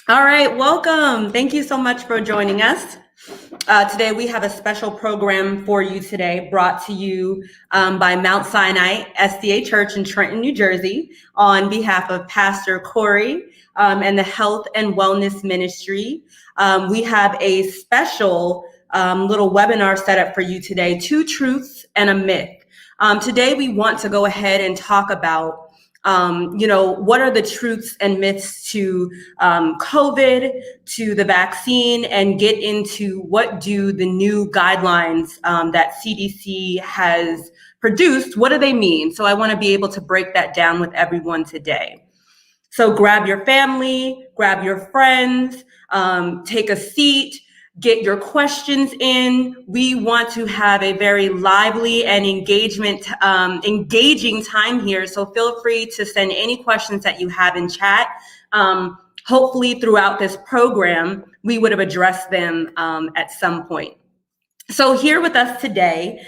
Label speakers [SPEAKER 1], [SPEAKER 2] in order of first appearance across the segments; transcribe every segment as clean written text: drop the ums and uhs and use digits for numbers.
[SPEAKER 1] All right, welcome. Thank you so much for joining us. Today we have a special program for you today brought to you by Mount Sinai SDA Church in Trenton, New Jersey on behalf of Pastor Corey and the Health and Wellness Ministry. We have a special little webinar set up for you today, 2 Truths and a Myth. Today we want to go ahead and talk about what are the truths and myths to COVID, to the vaccine, and get into what do the new guidelines that CDC has produced, what do they mean? So I want to be able to break that down with everyone today. So grab your family, grab your friends, take a seat, get your questions in. We want to have a very lively and engaging time here. So feel free to send any questions that you have in chat. Hopefully throughout this program, we would have addressed them at some point. So here with us today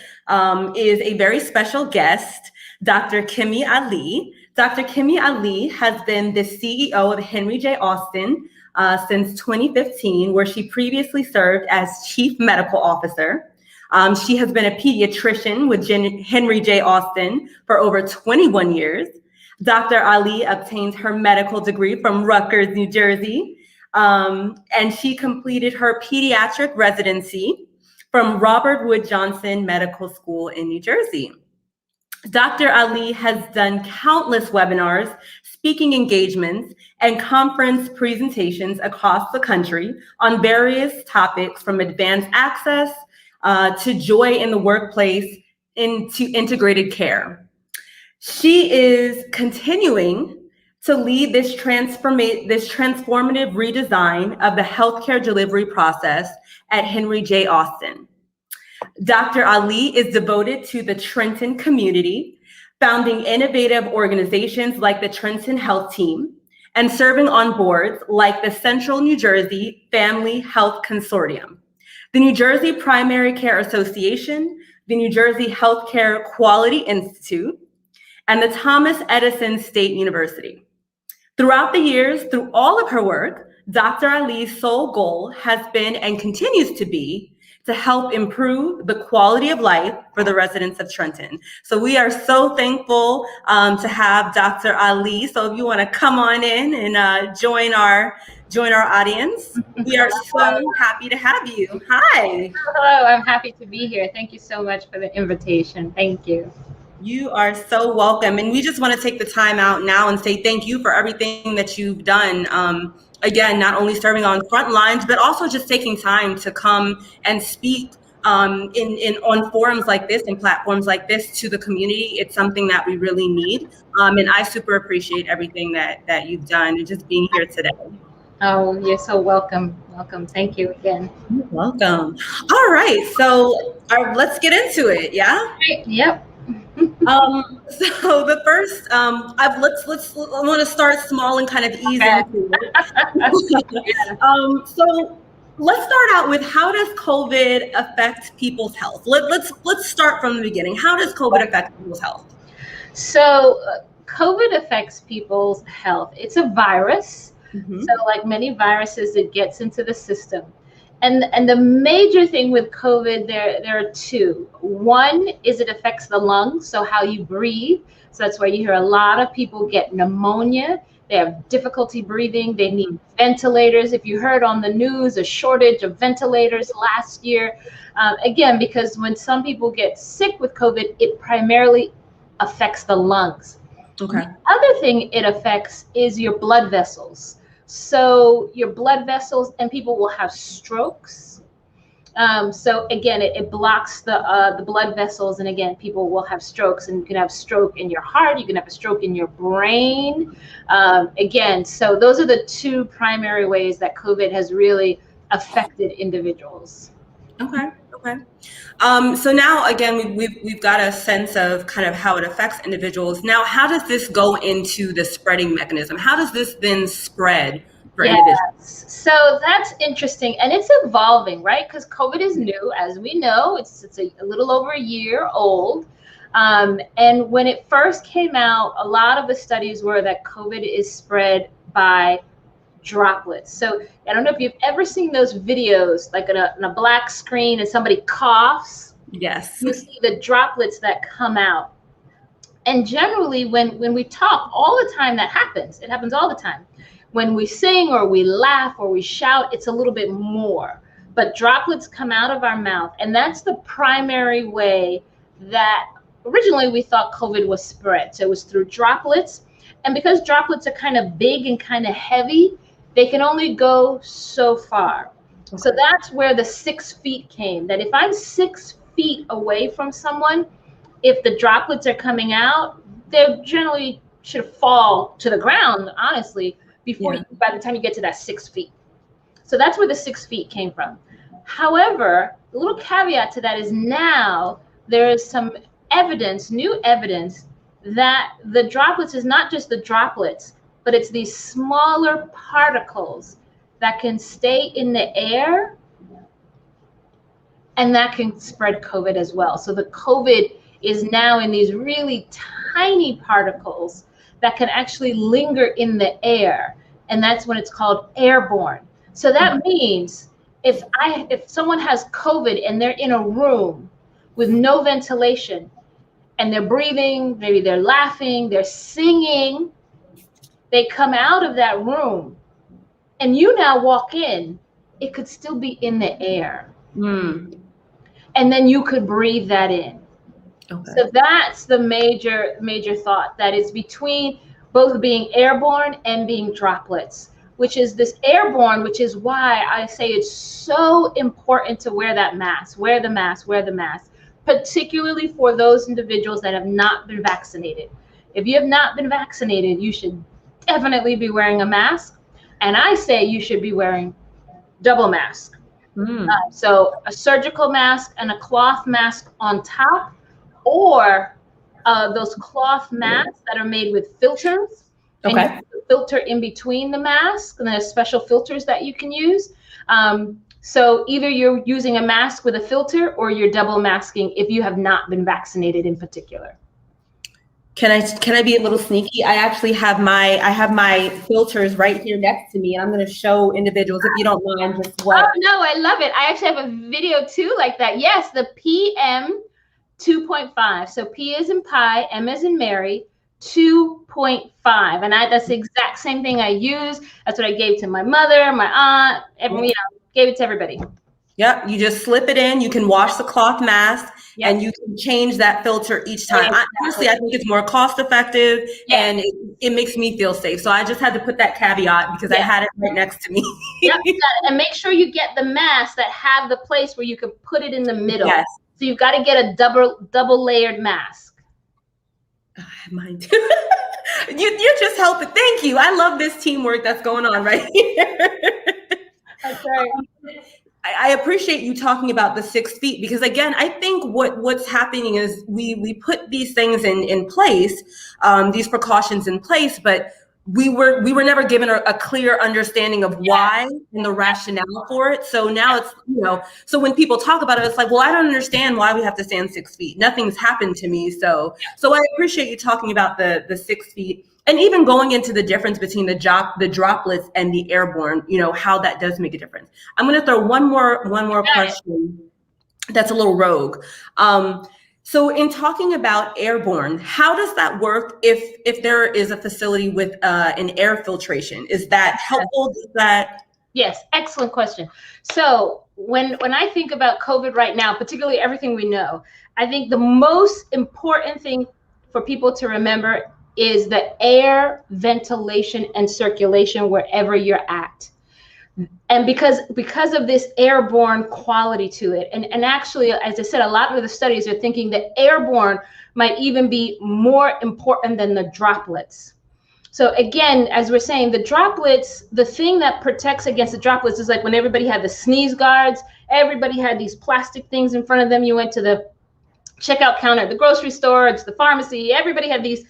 [SPEAKER 1] is a very special guest, Dr. Kimmy Ali. Dr. Kimmy Ali has been the CEO of Henry J. Austin since 2015, where she previously served as Chief Medical Officer. She has been a pediatrician with Henry J. Austin for over 21 years. Dr. Ali obtained her medical degree from Rutgers, New Jersey, and she completed her pediatric residency from Robert Wood Johnson Medical School in New Jersey. Dr. Ali has done countless webinars, speaking engagements, and conference presentations across the country on various topics from advanced access to joy in the workplace into integrated care. She is continuing to lead this transformative redesign of the healthcare delivery process at Henry J. Austin. Dr. Ali is devoted to the Trenton community, founding innovative organizations like the Trenton Health Team, and serving on boards like the Central New Jersey Family Health Consortium, the New Jersey Primary Care Association, the New Jersey Healthcare Quality Institute, and the Thomas Edison State University. Throughout the years, through all of her work, Dr. Ali's sole goal has been and continues to be to help improve the quality of life for the residents of Trenton. So we are so thankful to have Dr. Ali. So if you want to come on in and join our audience, we are so happy to have you. Hi.
[SPEAKER 2] Hello, I'm happy to be here. Thank you so much for the invitation. Thank you.
[SPEAKER 1] You are so welcome. And we just want to take the time out now and say thank you for everything that you've done. Again, not only serving on front lines, but also just taking time to come and speak on forums like this and platforms like this to the community. It's something that we really need. And I super appreciate everything that you've done and just being here today.
[SPEAKER 2] Oh, you're so welcome. Welcome. Thank you again.
[SPEAKER 1] You're welcome. All right. So let's get into it. Yeah.
[SPEAKER 2] Yep.
[SPEAKER 1] So the first, I want to start small and kind of ease into it. So let's start out with, how does COVID affect people's health? Let's start from the beginning. How does COVID affect people's health?
[SPEAKER 2] So COVID affects people's health. It's a virus. Mm-hmm. So like many viruses, it gets into the system. And the major thing with COVID, there are two. One is it affects the lungs, so how you breathe. So that's why you hear a lot of people get pneumonia. They have difficulty breathing. They need ventilators. If you heard on the news, a shortage of ventilators last year. Again, because when some people get sick with COVID, it primarily affects the lungs.
[SPEAKER 1] Okay.
[SPEAKER 2] The other thing it affects is your blood vessels. So your blood vessels, and people will have strokes. So again, it blocks the blood vessels, and again, people will have strokes. And you can have stroke in your heart, you can have a stroke in your brain. Again, so those are the two primary ways that COVID has really affected individuals.
[SPEAKER 1] Okay. So now, again, we've got a sense of kind of how it affects individuals. Now, how does this go into the spreading mechanism? How does this then spread for individuals?
[SPEAKER 2] So that's interesting, and it's evolving, right? Because COVID is new, as we know. It's a little over a year old. And when it first came out, a lot of the studies were that COVID is spread by droplets. So I don't know if you've ever seen those videos, like on a black screen and somebody coughs.
[SPEAKER 1] Yes.
[SPEAKER 2] You see the droplets that come out. And generally, when we talk all the time, that happens. It happens all the time. When we sing or we laugh or we shout, it's a little bit more. But droplets come out of our mouth. And that's the primary way that originally we thought COVID was spread. So it was through droplets. And because droplets are kind of big and kind of heavy, they can only go so far. Okay. So that's where the 6 feet came. That if I'm 6 feet away from someone, if the droplets are coming out, they generally should fall to the ground, honestly, by the time you get to that 6 feet. So that's where the 6 feet came from. However, the little caveat to that is now there is some evidence, new evidence, that the droplets is not just the droplets, but it's these smaller particles that can stay in the air, and that can spread COVID as well. So the COVID is now in these really tiny particles that can actually linger in the air, and that's when it's called airborne. So that means if someone has COVID and they're in a room with no ventilation and they're breathing, maybe they're laughing, they're singing, they come out of that room and you now walk in, it could still be in the air. And then you could breathe that in. Okay. So that's the major thought, that is between both being airborne and being droplets, which is this airborne, which is why I say it's so important to wear that mask, wear the mask, particularly for those individuals that have not been vaccinated. If you have not been vaccinated, you should definitely be wearing a mask. And I say you should be wearing double mask. So a surgical mask and a cloth mask on top, or those cloth masks that are made with filters. Okay. And you put the filter in between the mask, and there's special filters that you can use. So either you're using a mask with a filter or you're double masking if you have not been vaccinated in particular.
[SPEAKER 1] Can I be a little sneaky? I actually have my filters right here next to me, and I'm going to show individuals, if you don't mind, just what.
[SPEAKER 2] Oh no, I love it. I actually have a video too like that. Yes, the PM 2.5. So P as in pie, M as in Mary, 2.5. And that's the exact same thing I use. That's what I gave to my mother, my aunt, gave it to everybody.
[SPEAKER 1] Yep, you just slip it in. You can wash the cloth mask, and you can change that filter each time. Honestly, I think it's more cost effective, and it makes me feel safe. So I just had to put that caveat because I had it right next to me.
[SPEAKER 2] Yep, and make sure you get the masks that have the place where you can put it in the middle. Yes. So you've got to get a double layered mask.
[SPEAKER 1] Oh, I have mine too. You're just helping. Thank you. I love this teamwork that's going on right here.
[SPEAKER 2] That's right.
[SPEAKER 1] I appreciate you talking about the 6 feet, because again, I think what's happening is we put these things in place, these precautions in place, but we were never given a clear understanding of why and the rationale for it. So now it's, so when people talk about it, it's like, well, I don't understand why we have to stand 6 feet. Nothing's happened to me. So I appreciate you talking about the 6 feet. And even going into the difference between the droplets and the airborne, how that does make a difference. I'm going to throw one more question that's a little rogue. So in talking about airborne, how does that work if there is a facility with an air filtration? Is that helpful?
[SPEAKER 2] Yes, excellent question. So when I think about COVID right now, particularly everything we know, I think the most important thing for people to remember is the air, ventilation, and circulation wherever you're at. And because of this airborne quality to it, and actually, as I said, a lot of the studies are thinking that airborne might even be more important than the droplets. So again, as we're saying, the droplets, the thing that protects against the droplets is like when everybody had the sneeze guards, everybody had these plastic things in front of them. You went to the checkout counter at the grocery store, it's the pharmacy, everybody had these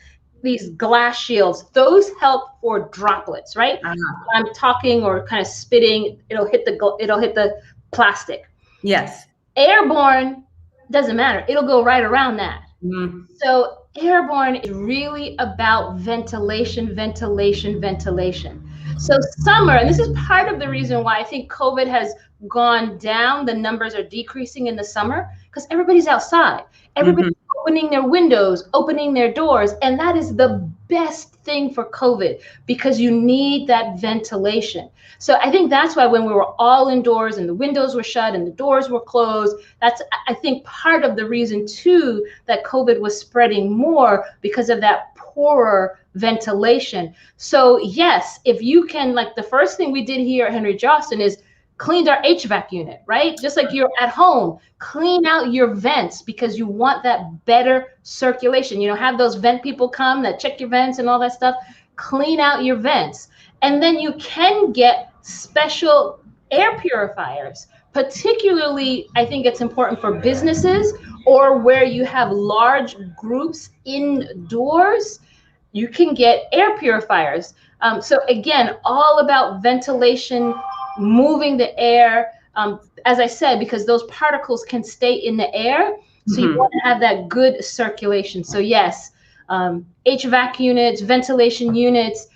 [SPEAKER 2] glass shields. Those help for droplets, right? I'm talking or kind of spitting, it'll hit the plastic.
[SPEAKER 1] Yes.
[SPEAKER 2] Airborne doesn't matter. It'll go right around that. So airborne is really about ventilation. So summer, and this is part of the reason why I think COVID has gone down, the numbers are decreasing in the summer, because everybody's outside. Everybody's opening their windows, opening their doors, and that is the best thing for COVID because you need that ventilation. So I think that's why when we were all indoors and the windows were shut and the doors were closed, that's, I think, part of the reason too that COVID was spreading more, because of that poorer ventilation. So yes, if you can, like the first thing we did here at Henry Jostin is cleaned our HVAC unit, right? Just like you're at home, clean out your vents because you want that better circulation. You know, have those vent people come that check your vents and all that stuff. Clean out your vents. And then you can get special air purifiers. Particularly, I think it's important for businesses or where you have large groups indoors. You can get air purifiers. So again, all about ventilation, moving the air, as I said, because those particles can stay in the air. So you want to have that good circulation. So yes, HVAC units, ventilation units,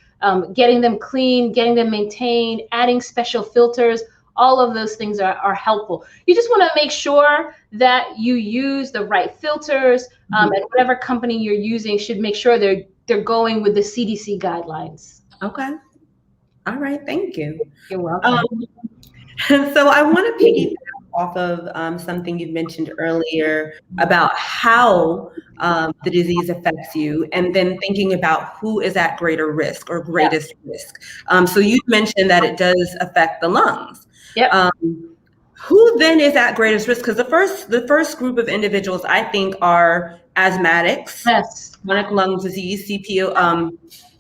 [SPEAKER 2] getting them clean, getting them maintained, adding special filters, all of those things are helpful. You just want to make sure that you use the right filters, and whatever company you're using should make sure they're going with the CDC guidelines.
[SPEAKER 1] Okay. All right. Thank you.
[SPEAKER 2] You're welcome.
[SPEAKER 1] So I want to piggyback off of something you mentioned earlier about how the disease affects you, and then thinking about who is at greater risk or greatest risk. So you mentioned that it does affect the lungs. Who then is at greatest risk? Because the first group of individuals I think are asthmatics, chronic lung disease,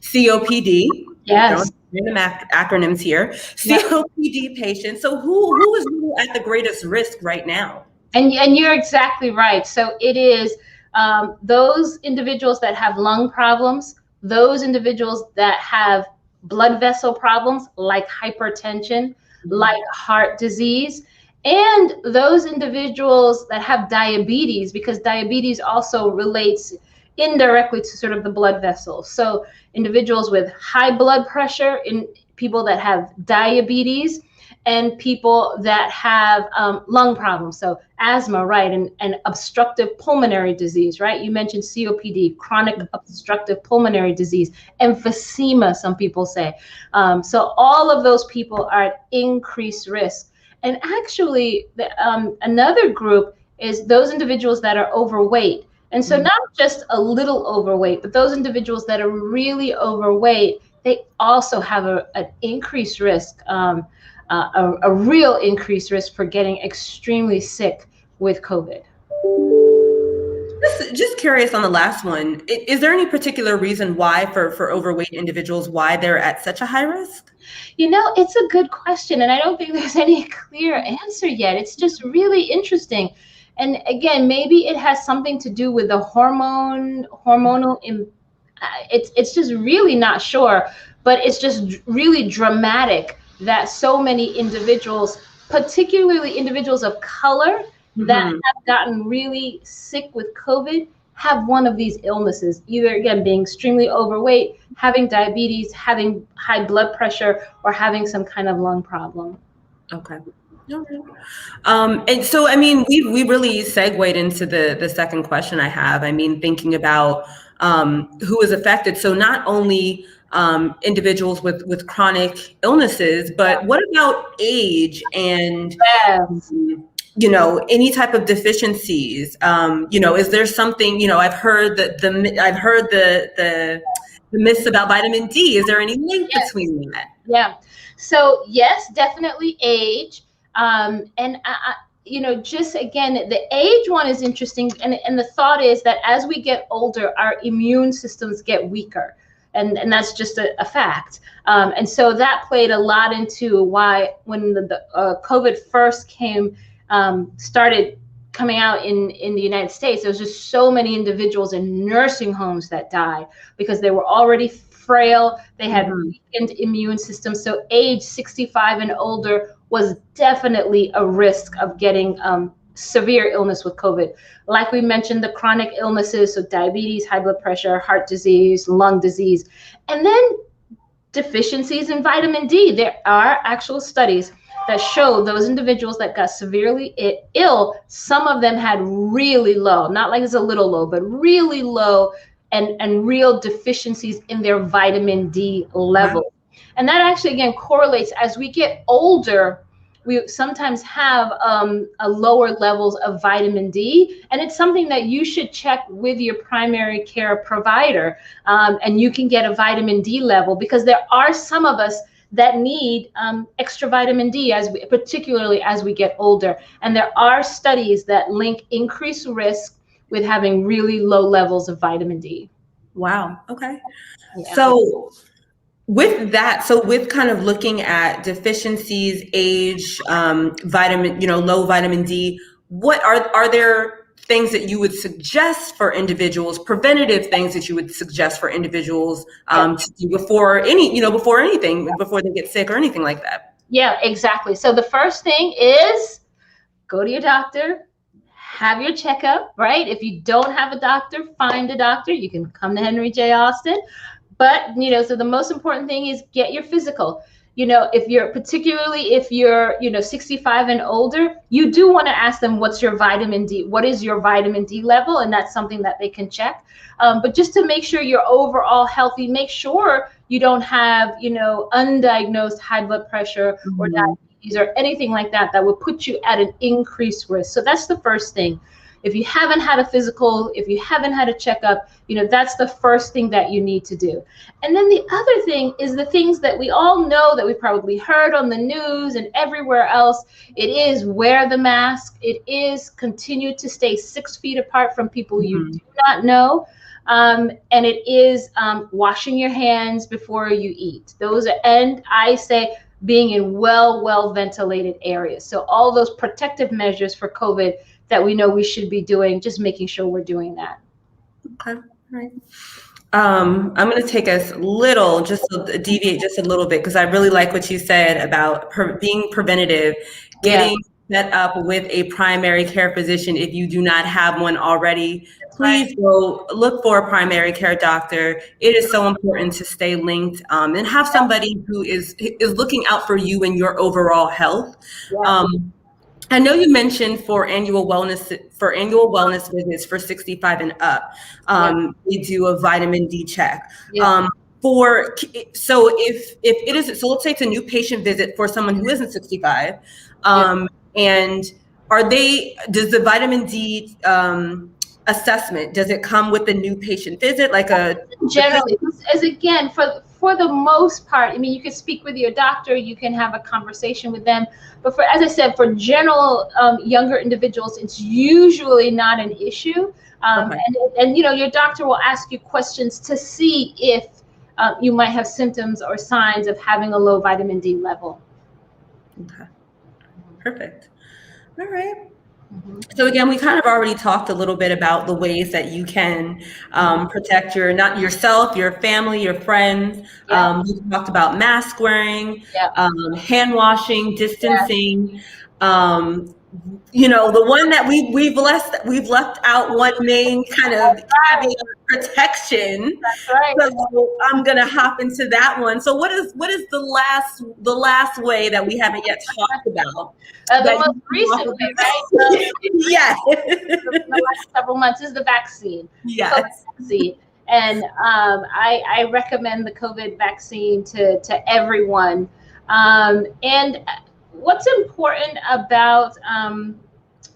[SPEAKER 1] COPD.
[SPEAKER 2] Yes.
[SPEAKER 1] Random acronyms here. COPD patients. So who is really at the greatest risk right now?
[SPEAKER 2] And you're exactly right. So it is those individuals that have lung problems, those individuals that have blood vessel problems like hypertension, like heart disease, and those individuals that have diabetes, because diabetes also relates indirectly to sort of the blood vessels. So individuals with high blood pressure, in people that have diabetes, and people that have lung problems. So asthma, right, and obstructive pulmonary disease, right? You mentioned COPD, chronic obstructive pulmonary disease, emphysema, some people say. So all of those people are at increased risk. And actually, another group is those individuals that are overweight. And so not just a little overweight, but those individuals that are really overweight, they also have an increased risk, a real increased risk for getting extremely sick with COVID.
[SPEAKER 1] Just curious on the last one, is there any particular reason why for overweight individuals, why they're at such a high risk?
[SPEAKER 2] You know, it's a good question, and I don't think there's any clear answer yet. It's just really interesting. And again, maybe it has something to do with the hormonal. It's just really not sure, but it's just really dramatic that so many individuals, particularly individuals of color, that have gotten really sick with COVID, have one of these illnesses, either again being extremely overweight, having diabetes, having high blood pressure, or having some kind of lung problem.
[SPEAKER 1] Okay. And so, I mean, we really segued into the second question I have. I mean, thinking about who is affected. So not only individuals with chronic illnesses, but what about age and, you know, any type of deficiencies? You know, is there something, you know, I've heard the myths about vitamin D. Is there any link between that?
[SPEAKER 2] Yeah. So yes, definitely age. And you know, just again, the age one is interesting. And the thought is that as we get older, our immune systems get weaker. And that's just a fact. And so that played a lot into why when the COVID first started coming out in the United States, there was just so many individuals in nursing homes that died because they were already frail. They had weakened immune systems. So age 65 and older was definitely a risk of getting severe illness with COVID. Like we mentioned, the chronic illnesses, so diabetes, high blood pressure, heart disease, lung disease. And then deficiencies in vitamin D. There are actual studies that show those individuals that got severely ill, some of them had really low, not like it's a little low, but really low and real deficiencies in their vitamin D level. Wow. And that actually, again, correlates as we get older. We sometimes have a lower levels of vitamin D, and it's something that you should check with your primary care provider, and you can get a vitamin D level, because there are some of us that need extra vitamin D, particularly as we get older. And there are studies that link increased risk with having really low levels of vitamin D.
[SPEAKER 1] Wow. Okay.
[SPEAKER 2] Yeah.
[SPEAKER 1] So with that, with kind of looking at deficiencies, age, vitamin, low vitamin D, what are there things that you would suggest for individuals, preventative things that you would suggest for individuals to do before anything, before they get sick or anything like that?
[SPEAKER 2] Yeah, exactly. So the first thing is go to your doctor, have your checkup, right? If you don't have a doctor, find a doctor. You can come to Henry J. Austin. But, so the most important thing is get your physical. If you're 65 and older, you do want to ask them, what's your vitamin D? What is your vitamin D level? And that's something that they can check. But just to make sure you're overall healthy, make sure you don't have, undiagnosed high blood pressure or diabetes or anything like that that would put you at an increased risk. So that's the first thing. If you haven't had a physical, if you haven't had a checkup, that's the first thing that you need to do. And then the other thing is the things that we all know that we probably heard on the news and everywhere else. It is wear the mask. It is continue to stay 6 feet apart from people you do not know. And it is washing your hands before you eat. And I say being in well ventilated areas. So all those protective measures for COVID that we know we should be doing, just making sure we're doing that.
[SPEAKER 1] Okay, right. I'm going to take us deviate just a little bit, because I really like what you said about being preventative, getting set up with a primary care physician if you do not have one already. Please go look for a primary care doctor. It is so important to stay linked and have somebody who is looking out for you and your overall health.
[SPEAKER 2] Yeah.
[SPEAKER 1] I know you mentioned for annual wellness visits for 65 and up, we do a vitamin D check.
[SPEAKER 2] Yeah.
[SPEAKER 1] So if it is, so let's say it's a new patient visit for someone who isn't 65, and does the vitamin D assessment, does it come with the new patient visit,
[SPEAKER 2] generally, as again, for the most part, you can speak with your doctor, you can have a conversation with them, but as I said, for general younger individuals, it's usually not an issue. And your doctor will ask you questions to see if you might have symptoms or signs of having a low vitamin D level.
[SPEAKER 1] Okay, perfect. All right. So again, we kind of already talked a little bit about the ways that you can protect not yourself, your family, your friends. We talked about mask wearing, hand washing, distancing. The one that we've left out, one main kind of caveat, protection.
[SPEAKER 2] That's right.
[SPEAKER 1] So I'm gonna hop into that one. So what is the last way that we haven't yet talked about?
[SPEAKER 2] The most recent way, right?
[SPEAKER 1] Yes.
[SPEAKER 2] The last several months is the vaccine.
[SPEAKER 1] Yes.
[SPEAKER 2] And I recommend the COVID vaccine to everyone. And what's important about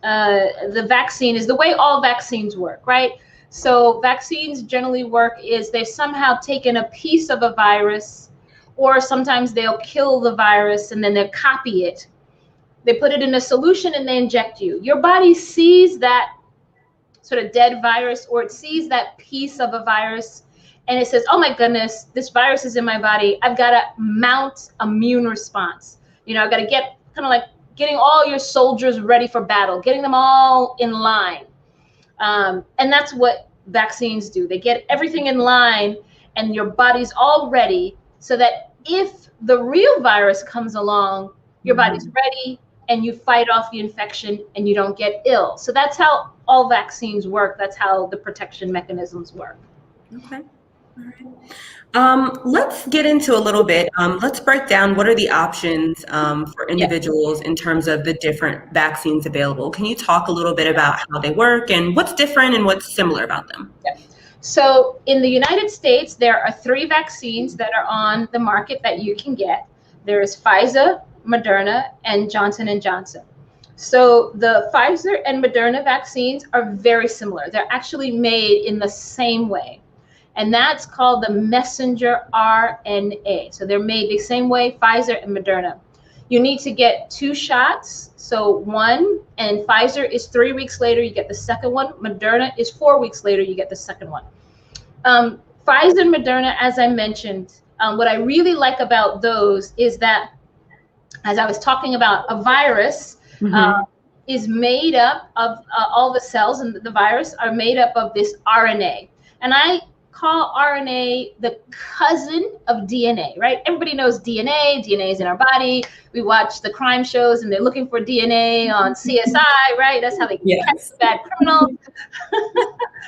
[SPEAKER 2] the vaccine is the way all vaccines work, right? So vaccines generally work is they've somehow taken a piece of a virus, or sometimes they'll kill the virus and then they'll copy it. They put it in a solution and they inject you. Your body sees that sort of dead virus, or it sees that piece of a virus, and it says, oh my goodness, this virus is in my body. I've got to mount immune response. I've got to get kind of like getting all your soldiers ready for battle, getting them all in line. And that's what vaccines do. They get everything in line and your body's all ready, so that if the real virus comes along, your body's ready and you fight off the infection and you don't get ill. So that's how all vaccines work. That's how the protection mechanisms work.
[SPEAKER 1] Okay. Let's get into a little bit. Let's break down what are the options for
[SPEAKER 2] Yeah.
[SPEAKER 1] individuals in terms of the different vaccines available. Can you talk a little bit about how they work and what's different and what's similar about them?
[SPEAKER 2] Yeah. So in the United States, there are 3 vaccines that are on the market that you can get. There is Pfizer, Moderna, and Johnson & Johnson. So the Pfizer and Moderna vaccines are very similar. They're actually made in the same way. And that's called the messenger RNA. So they're made the same way, Pfizer and Moderna. You need to get 2 shots. So one, and Pfizer is 3 weeks later, you get the second one. Moderna is 4 weeks later, you get the second one. Pfizer and Moderna, as I mentioned, what I really like about those is that, as I was talking about, a virus is made up of all the cells, and the virus are made up of this RNA. And I call RNA the cousin of DNA, right? Everybody knows DNA. DNA is in our body. We watch the crime shows and they're looking for DNA on CSI, right? That's how they catch bad criminals.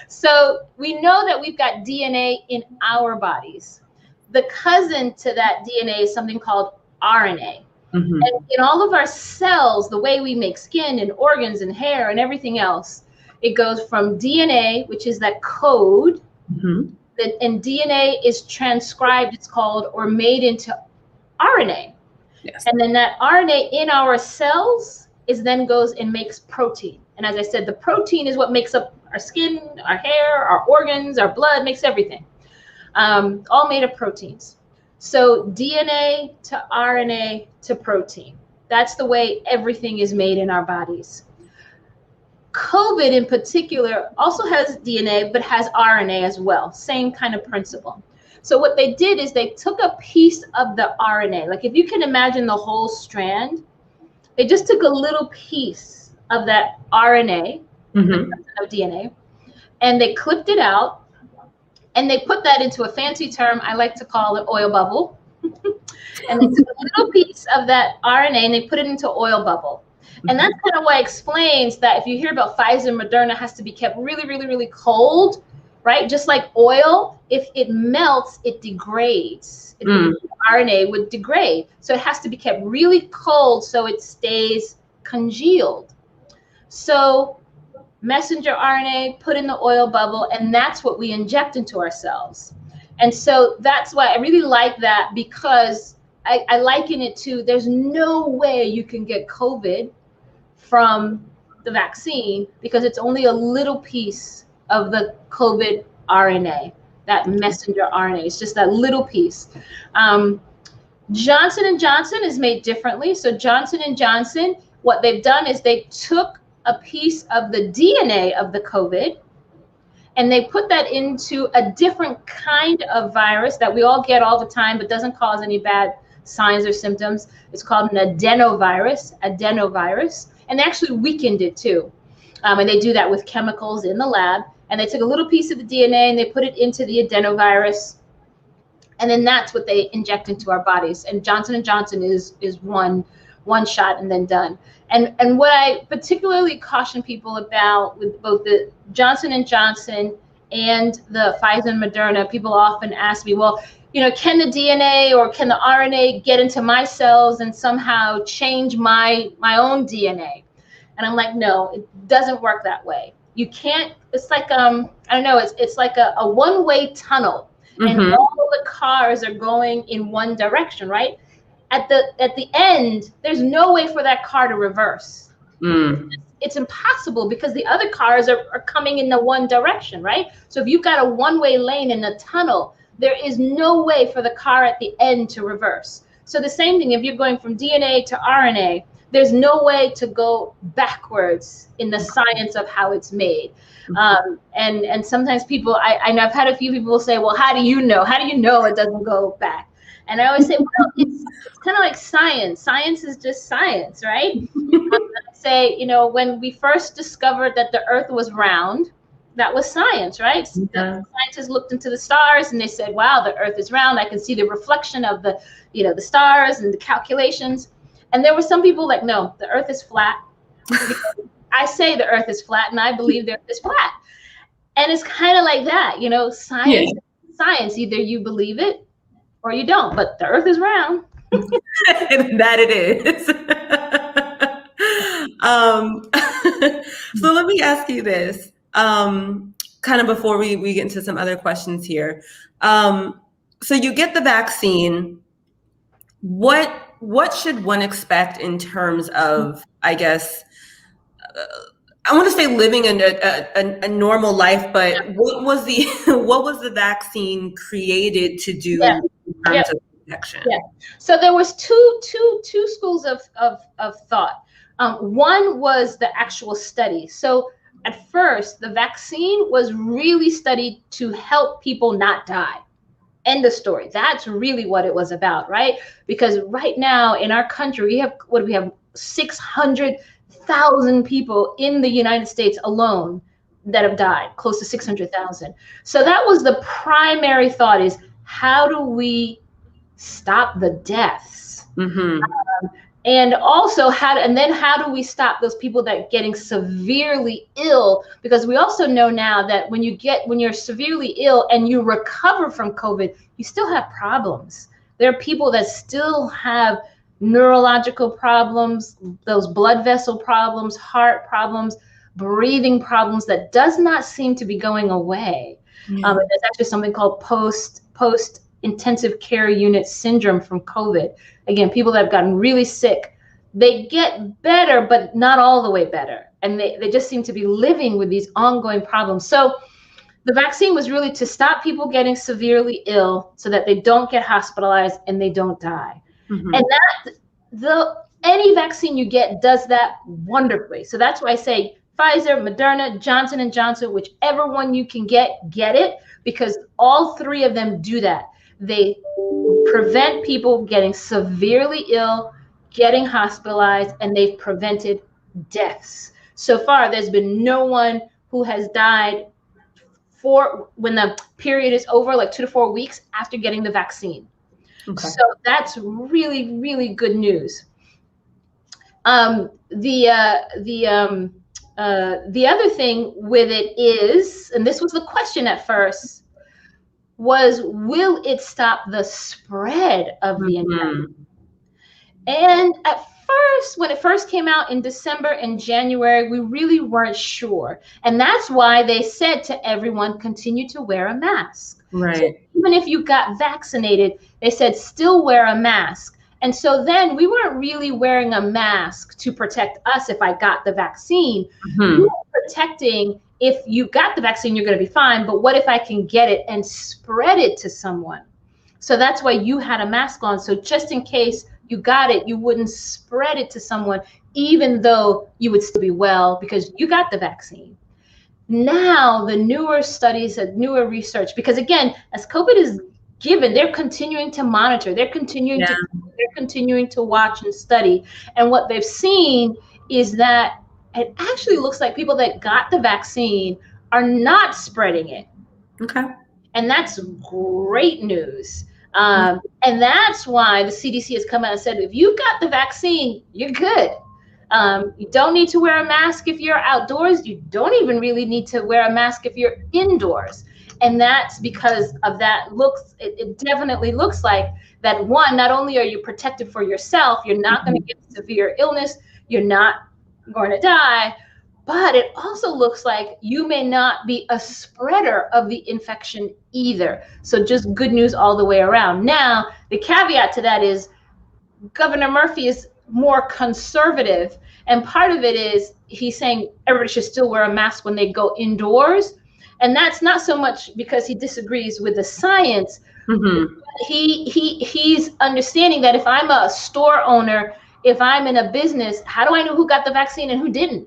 [SPEAKER 2] So we know that we've got DNA in our bodies. The cousin to that DNA is something called RNA. And in all of our cells, the way we make skin and organs and hair and everything else, it goes from DNA, which is that code, and DNA is transcribed, it's called, or made into RNA. And then that RNA in our cells is then goes and makes protein. And as I said, the protein is what makes up our skin, our hair, our organs, our blood, makes everything. All made of proteins. So DNA to RNA to protein. That's the way everything is made in our bodies. COVID in particular also has DNA, but has RNA as well. Same kind of principle. So what they did is they took a piece of the RNA. Like if you can imagine the whole strand, they just took a little piece of that RNA, of DNA, and they clipped it out, and they put that into a fancy term I like to call an oil bubble. And they took a little piece of that RNA and they put it into oil bubble. And that's kind of what explains that if you hear about Pfizer and Moderna has to be kept really, really, really cold, right? Just like oil, if it melts, it degrades. RNA would degrade. So it has to be kept really cold so it stays congealed. So messenger RNA, put in the oil bubble, and that's what we inject into ourselves. And so that's why I really like that, because I liken it to, there's no way you can get COVID from the vaccine because it's only a little piece of the COVID RNA, that messenger RNA. It's just that little piece. Johnson & Johnson is made differently. So Johnson & Johnson, what they've done is they took a piece of the DNA of the COVID and they put that into a different kind of virus that we all get all the time, but doesn't cause any bad signs or symptoms. It's called an adenovirus, and they actually weakened it too. And they do that with chemicals in the lab. And they took a little piece of the DNA and they put it into the adenovirus. And then that's what they inject into our bodies. And Johnson & Johnson is one shot and then done. And what I particularly caution people about with both the Johnson & Johnson and the Pfizer and Moderna, people often ask me, well, you know, can the DNA or can the RNA get into my cells and somehow change my own DNA? And I'm like, no, it doesn't work that way. You can't, it's like, I don't know, it's like a one-way tunnel and all the cars are going in one direction, right? At the end, there's no way for that car to reverse. It's impossible because the other cars are coming in the one direction, right? So if you've got a one-way lane in a tunnel, there is no way for the car at the end to reverse. So the same thing, if you're going from DNA to RNA, there's no way to go backwards in the science of how it's made. And sometimes people, I've had a few people say, well, how do you know? How do you know it doesn't go back? And I always say, well, it's kind of like science. Science is just science, right? I say, you know, when we first discovered that the earth was round, that was science, right? The scientists looked into the stars and they said, wow, the earth is round. I can see the reflection of the, you know, the stars and the calculations. And there were some people like, no, the earth is flat. I say the earth is flat and I believe the earth is flat. And it's kind of like that, you know, science science. Either you believe it or you don't, but the earth is round.
[SPEAKER 1] That it is. So let me ask you this, kind of before we get into some other questions here. So you get the vaccine. What should one expect in terms of, I guess, I want to say living a normal life, but what was the vaccine created to do in terms of protection?
[SPEAKER 2] Yeah. So there was two schools of thought. One was the actual study. So at first, the vaccine was really studied to help people not die. End of story. That's really what it was about, right? Because right now in our country, we have 600,000 people in the United States alone that have died, close to 600,000. So that was the primary thought, is how do we stop the deaths?
[SPEAKER 1] Mm-hmm.
[SPEAKER 2] And also how do we stop those people that are getting severely ill? Because we also know now that when you're severely ill and you recover from COVID, you still have problems. There are people that still have neurological problems, those blood vessel problems, heart problems, breathing problems that does not seem to be going away.
[SPEAKER 1] Yeah.
[SPEAKER 2] There's actually something called post intensive care unit syndrome from COVID. Again, people that have gotten really sick, they get better, but not all the way better. And they just seem to be living with these ongoing problems. So the vaccine was really to stop people getting severely ill so that they don't get hospitalized and they don't die.
[SPEAKER 1] Mm-hmm.
[SPEAKER 2] And any vaccine you get does that wonderfully. So that's why I say Pfizer, Moderna, Johnson & Johnson, whichever one you can get it, because all three of them do that. They prevent people getting severely ill, getting hospitalized, and they've prevented deaths. So far, there's been no one who has died when the period is over, like 2 to 4 weeks after getting the vaccine. Okay. So that's really, really good news. The other thing with it is, and this was the question at first, was will it stop the spread of the infection? And at first, when it first came out in December and January, we really weren't sure. And that's why they said to everyone, continue to wear a mask.
[SPEAKER 1] Right.
[SPEAKER 2] So even if you got vaccinated, they said still wear a mask. And so then we weren't really wearing a mask to protect us if I got the vaccine. We were protecting, if you got the vaccine, you're going to be fine. But what if I can get it and spread it to someone? So that's why you had a mask on. So just in case you got it, you wouldn't spread it to someone, even though you would still be well because you got the vaccine. Now, the newer studies and newer research, because again, as COVID is given, they're continuing to monitor, they're continuing to watch and study. And what they've seen is that it actually looks like people that got the vaccine are not spreading it. Okay. And that's great news. And that's why the CDC has come out and said, if you got the vaccine, you're good. You don't need to wear a mask if you're outdoors. You don't even really need to wear a mask if you're indoors. And that's because of that it definitely looks like that, one, not only are you protected for yourself, you're not going to get severe illness, you're not going to die, but it also looks like you may not be a spreader of the infection either. So just good news all the way around. Now, the caveat to that is Governor Murphy is more conservative. And part of it is he's saying everybody should still wear a mask when they go indoors. And that's not so much because he disagrees with the science. He's understanding that if I'm a store owner, if I'm in a business, how do I know who got the vaccine and who didn't?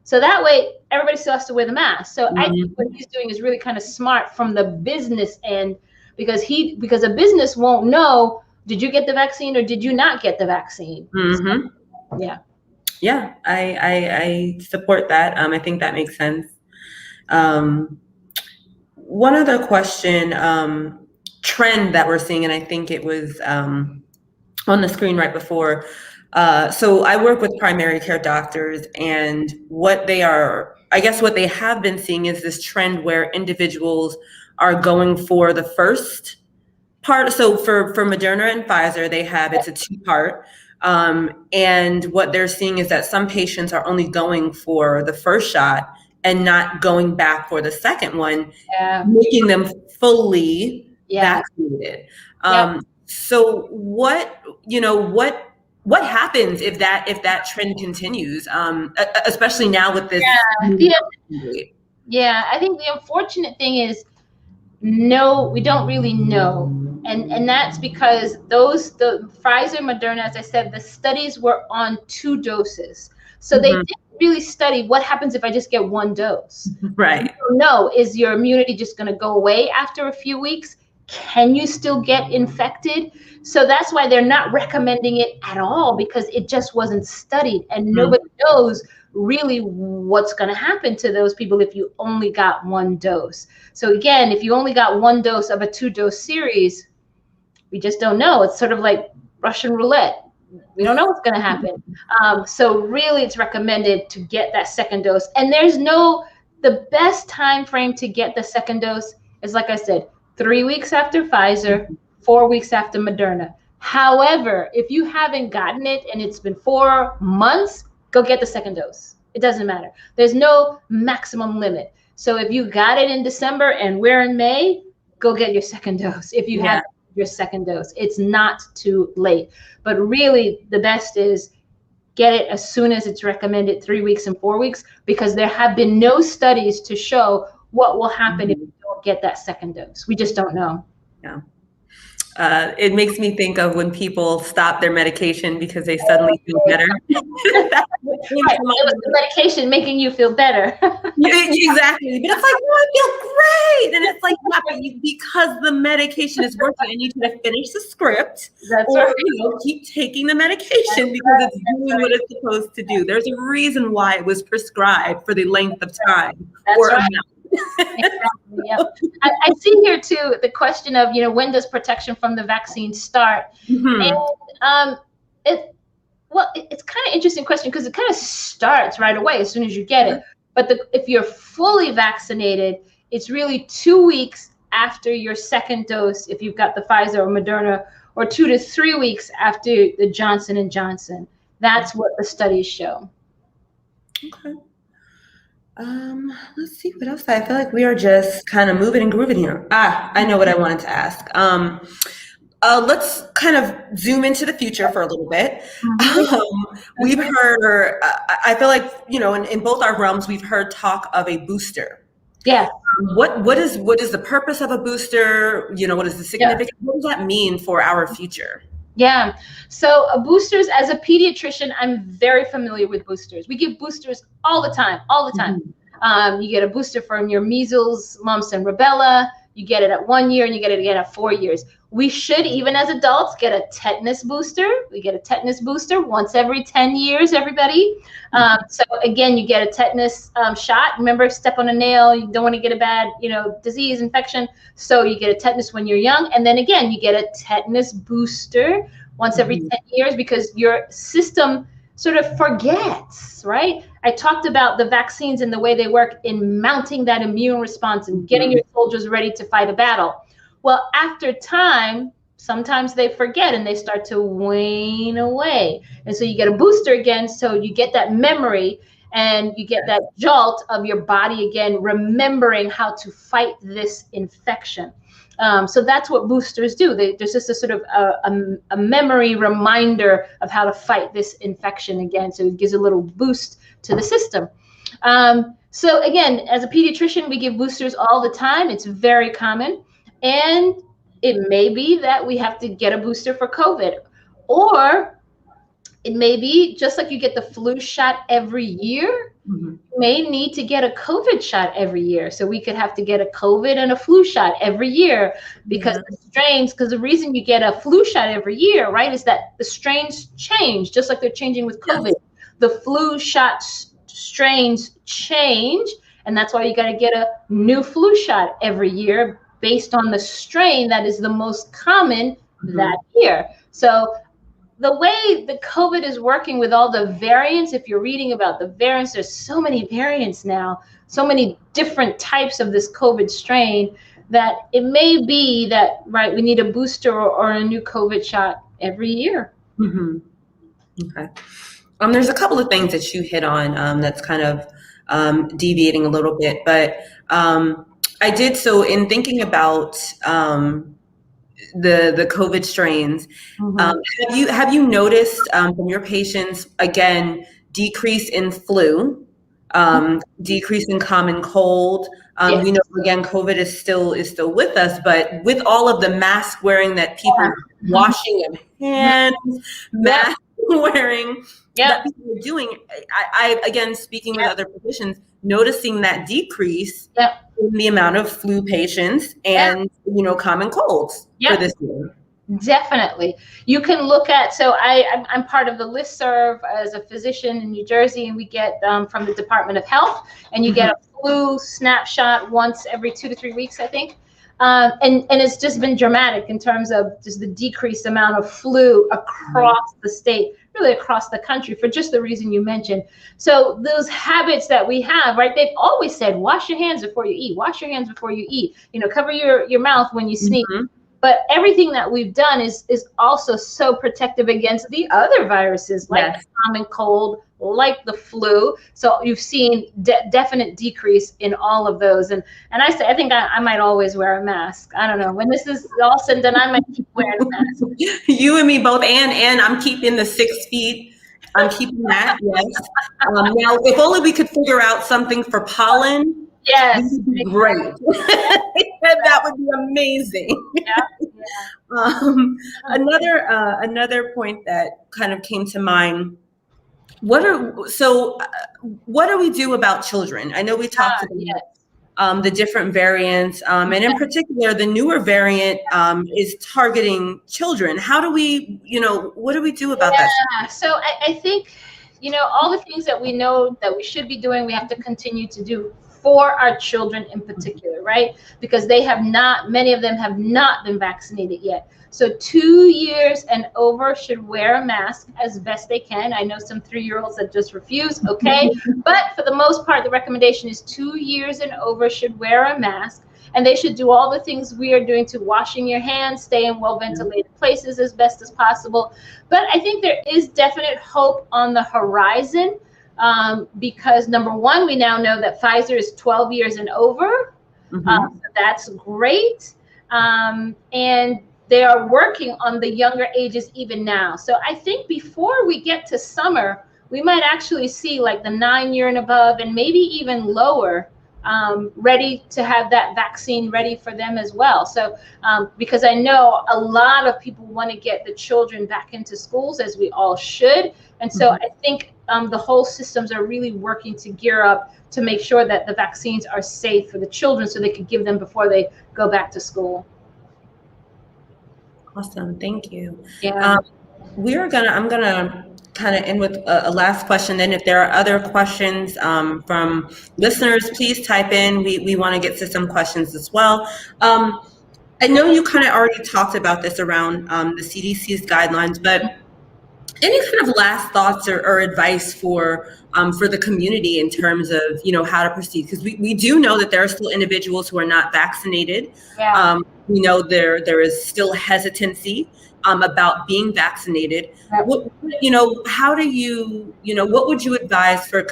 [SPEAKER 2] So that way, everybody still has to wear the mask. So I think what he's doing is really kind of smart from the business end, because a business won't know, did you get the vaccine or did you not get the vaccine? So, yeah.
[SPEAKER 1] Yeah, I support that. I think that makes sense. One other question, trend that we're seeing, and I think it was on the screen right before. So I work with primary care doctors, and what they have been seeing is this trend where individuals are going for the first part. So for Moderna and Pfizer, it's a 2-part. And what they're seeing is that some patients are only going for the first shot and not going back for the second one, making them fully vaccinated. So what happens if that trend continues, especially now with this?
[SPEAKER 2] I think the unfortunate thing is, no, we don't really know. And that's because the Pfizer, Moderna, as I said, the studies were on 2 doses. So they didn't really study what happens if I just get 1 dose.
[SPEAKER 1] Right.
[SPEAKER 2] No, is your immunity just going to go away after a few weeks? Can you still get infected? So that's why they're not recommending it at all, because it just wasn't studied, and nobody knows really what's going to happen to those people if you only got 1 dose. So again, if you only got 1 dose of a 2-dose series, we just don't know. It's sort of like Russian roulette. We don't know what's going to happen. So really, it's recommended to get that second dose. And the best time frame to get the second dose is, like I said, 3 weeks after Pfizer, 4 weeks after Moderna. However, if you haven't gotten it and it's been 4 months, go get the second dose. It doesn't matter. There's no maximum limit. So if you got it in December and we're in May, go get your second dose. If you have your second dose, it's not too late. But really, the best is get it as soon as it's recommended, 3 weeks and 4 weeks, because there have been no studies to show what will happen if you don't get that second dose. We just don't know.
[SPEAKER 1] Yeah. It makes me think of when people stop their medication because they suddenly feel better.
[SPEAKER 2] Right. It was the medication making you feel better.
[SPEAKER 1] Exactly. But it's like, no, I feel great. And it's like, because the medication is working, I need you to finish the script.
[SPEAKER 2] That's right.
[SPEAKER 1] Keep taking the medication because it's doing what it's supposed to do. There's a reason why it was prescribed for the length of time.
[SPEAKER 2] That's right. Exactly, yeah. I see here too the question of, when does protection from the vaccine start? And it's kind of interesting question, because it kind of starts right away as soon as you get it. But if you're fully vaccinated, it's really 2 weeks after your second dose if you've got the Pfizer or Moderna, or 2 to 3 weeks after the Johnson & Johnson. That's what the studies show.
[SPEAKER 1] Okay. Let's see what else. I feel like we are just kind of moving and grooving here. I know what I wanted to ask. Let's kind of zoom into the future for a little bit. We've heard, I feel like, in both our realms, we've heard talk of a booster.
[SPEAKER 2] Yeah.
[SPEAKER 1] What is the purpose of a booster? What is the significance? What does that mean for our future?
[SPEAKER 2] Yeah. So boosters, as a pediatrician, I'm very familiar with boosters. We give boosters all the time. You get a booster from your measles, mumps, and rubella. You get it at 1 year, and you get it again at 4 years. We should, even as adults, get a tetanus booster. We get a tetanus booster once every 10 years, everybody. So again, you get a tetanus shot. Remember, step on a nail. You don't want to get a bad, disease, infection. So you get a tetanus when you're young. And then again, you get a tetanus booster once every 10 years, because your system sort of forgets, right? I talked about the vaccines and the way they work in mounting that immune response and getting your soldiers ready to fight a battle. Well, after time, sometimes they forget and they start to wane away. And so you get a booster again, so you get that memory and you get that jolt of your body again, remembering how to fight this infection. So that's what boosters do. There's just a sort of a memory reminder of how to fight this infection again. So it gives a little boost to the system. So again, as a pediatrician, we give boosters all the time. It's very common. And it may be that we have to get a booster for COVID, or it may be just like you get the flu shot every year, you may need to get a COVID shot every year. So we could have to get a COVID and a flu shot every year, because the strains, because the reason you get a flu shot every year, right, is that the strains change, just like they're changing with COVID. The flu shot strains change, and that's why you got to get a new flu shot every year based on the strain that is the most common that year. So the way the COVID is working with all the variants, if you're reading about the variants, there's so many variants now, so many different types of this COVID strain, that it may be that, right, we need a booster or a new COVID shot every year.
[SPEAKER 1] Mm-hmm. Okay. There's a couple of things that you hit on that's kind of deviating a little bit, but I did so in thinking about the COVID strains. Have you noticed from your patients again decrease in flu, decrease in common cold?
[SPEAKER 2] Yes.
[SPEAKER 1] We know again COVID is still with us, but with all of the mask wearing that people washing of hands, mask wearing that people are doing, I again speaking with other physicians, noticing that decrease in the amount of flu patients and common colds for this year.
[SPEAKER 2] Definitely. You can look at, so I'm part of the listserv as a physician in New Jersey, and we get from the Department of Health, and you get a flu snapshot once every 2 to 3 weeks, I think. And it's just been dramatic in terms of just the decreased amount of flu across the state, really across the country, for just the reason you mentioned. So those habits that we have, right? They've always said, wash your hands before you eat, wash your hands before you eat, cover your mouth when you sneeze. But everything that we've done is also so protective against the other viruses, like the common cold, like the flu. So you've seen definite decrease in all of those. And I think I might always wear a mask. I don't know. When this is all said and done, I might keep wearing a mask.
[SPEAKER 1] You and me both, and I'm keeping the 6 feet. I'm keeping that, yes. Now, if only we could figure out something for pollen.
[SPEAKER 2] Yes.
[SPEAKER 1] Great. That would be amazing. Another point that kind of came to mind. What do we do about children? I know we talked about the different variants, and in particular, the newer variant is targeting children. How do we, what do we do about that?
[SPEAKER 2] So I think, all the things that we know that we should be doing, we have to continue to do for our children in particular, right? Because many of them have not been vaccinated yet. So 2 years and over should wear a mask as best they can. I know some 3-year-olds that just refuse, okay? But for the most part, the recommendation is 2 years and over should wear a mask. And they should do all the things we are doing to washing your hands, stay in well-ventilated places as best as possible. But I think there is definite hope on the horizon. Because number one, we now know that Pfizer is 12 years and over. So that's great. And they are working on the younger ages even now. So I think before we get to summer, we might actually see like the 9-year and above, and maybe even lower, ready to have that vaccine ready for them as well. So because I know a lot of people want to get the children back into schools, as we all should. And so I think the whole systems are really working to gear up to make sure that the vaccines are safe for the children so they could give them before they go back to school.
[SPEAKER 1] Awesome. Thank you.
[SPEAKER 2] Yeah.
[SPEAKER 1] I'm gonna kind of end with a last question. Then if there are other questions from listeners, please type in. We want to get to some questions as well. I know you kind of already talked about this around the CDC's guidelines, but any kind of last thoughts or advice for the community in terms of, how to proceed? Because we do know that there are still individuals who are not vaccinated. We know there is still hesitancy about being vaccinated. How do you, what would you advise for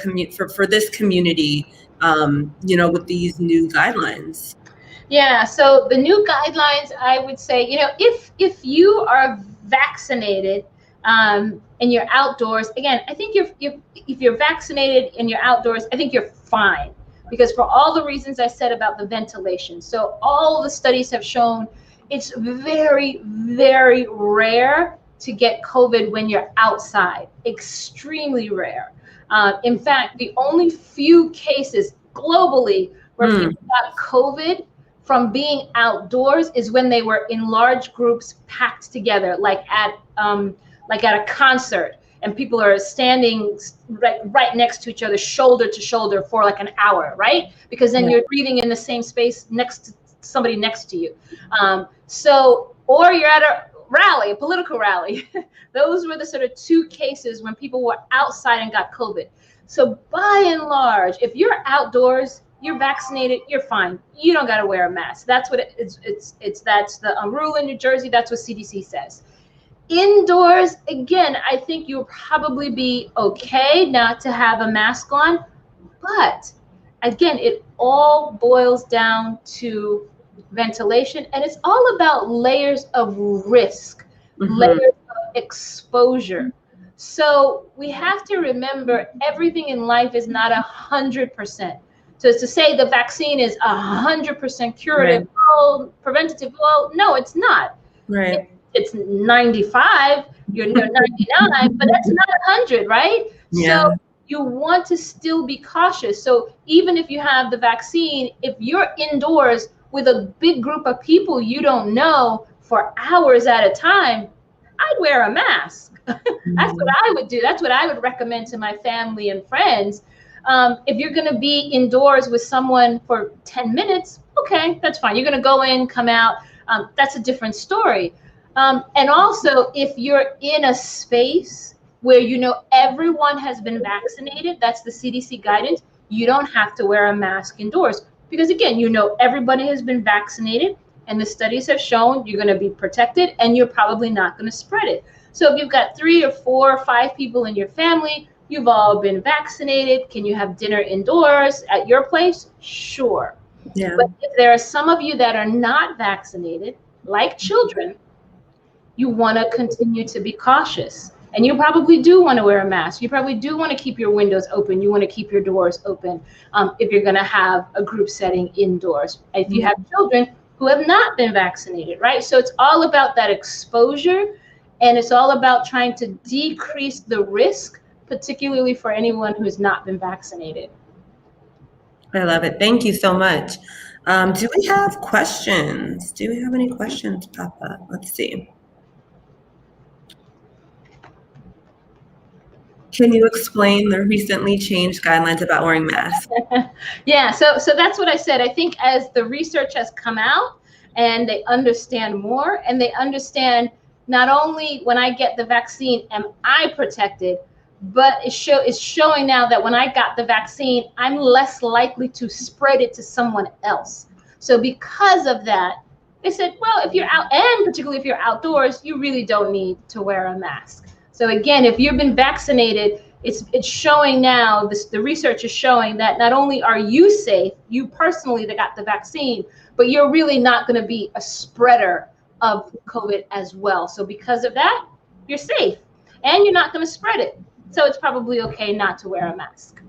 [SPEAKER 1] this community, with these new guidelines?
[SPEAKER 2] Yeah, so the new guidelines, I would say, if you are vaccinated, and you're outdoors, again, I think if you're vaccinated and you're outdoors, I think you're fine, because for all the reasons I said about the ventilation. So all the studies have shown it's very, very rare to get COVID when you're outside, extremely rare. In fact, the only few cases globally where people got COVID from being outdoors is when they were in large groups packed together, like at a concert, and people are standing right next to each other, shoulder to shoulder for like an hour, right? Because then you're breathing in the same space next to somebody next to you. Or you're at a rally, a political rally. Those were the sort of 2 cases when people were outside and got COVID. So by and large, if you're outdoors, you're vaccinated, you're fine. You don't got to wear a mask. That's what that's the rule in New Jersey. That's what CDC says. Indoors, again, I think you'll probably be okay not to have a mask on, but again, it all boils down to ventilation, and it's all about layers of risk, layers of exposure. So we have to remember everything in life is not 100%. So to say the vaccine is 100% curative, well, preventative, well, no, it's not.
[SPEAKER 1] Right.
[SPEAKER 2] It's 95, you're 99, but that's not 100, right?
[SPEAKER 1] Yeah.
[SPEAKER 2] So you want to still be cautious. So even if you have the vaccine, if you're indoors with a big group of people you don't know for hours at a time, I'd wear a mask. That's what I would do. That's what I would recommend to my family and friends. If you're going to be indoors with someone for 10 minutes, okay, that's fine. You're going to go in, come out. That's a different story. And also, if you're in a space where you know everyone has been vaccinated, that's the CDC guidance, you don't have to wear a mask indoors. Because again, you know everybody has been vaccinated, and the studies have shown you're going to be protected, and you're probably not going to spread it. So if you've got 3 or 4 or 5 people in your family, you've all been vaccinated, can you have dinner indoors at your place? Sure.
[SPEAKER 1] Yeah.
[SPEAKER 2] But if there are some of you that are not vaccinated, like children, you want to continue to be cautious. And you probably do want to wear a mask. You probably do want to keep your windows open. You want to keep your doors open if you're going to have a group setting indoors. If you have children who have not been vaccinated, right? So it's all about that exposure, and it's all about trying to decrease the risk, particularly for anyone who has not been vaccinated.
[SPEAKER 1] I love it. Thank you so much. Do we have questions? Do we have any questions, Papa? Let's see. Can you explain the recently changed guidelines about wearing masks?
[SPEAKER 2] Yeah, so that's what I said. I think as the research has come out and they understand more, and they understand not only when I get the vaccine, am I protected, but it's showing now that when I got the vaccine, I'm less likely to spread it to someone else. So because of that, they said, well, if you're out, and particularly if you're outdoors, you really don't need to wear a mask. So again, if you've been vaccinated, it's showing now, the research is showing that not only are you safe, you personally that got the vaccine, but you're really not going to be a spreader of COVID as well. So because of that, you're safe and you're not going to spread it. So it's probably okay not to wear a mask.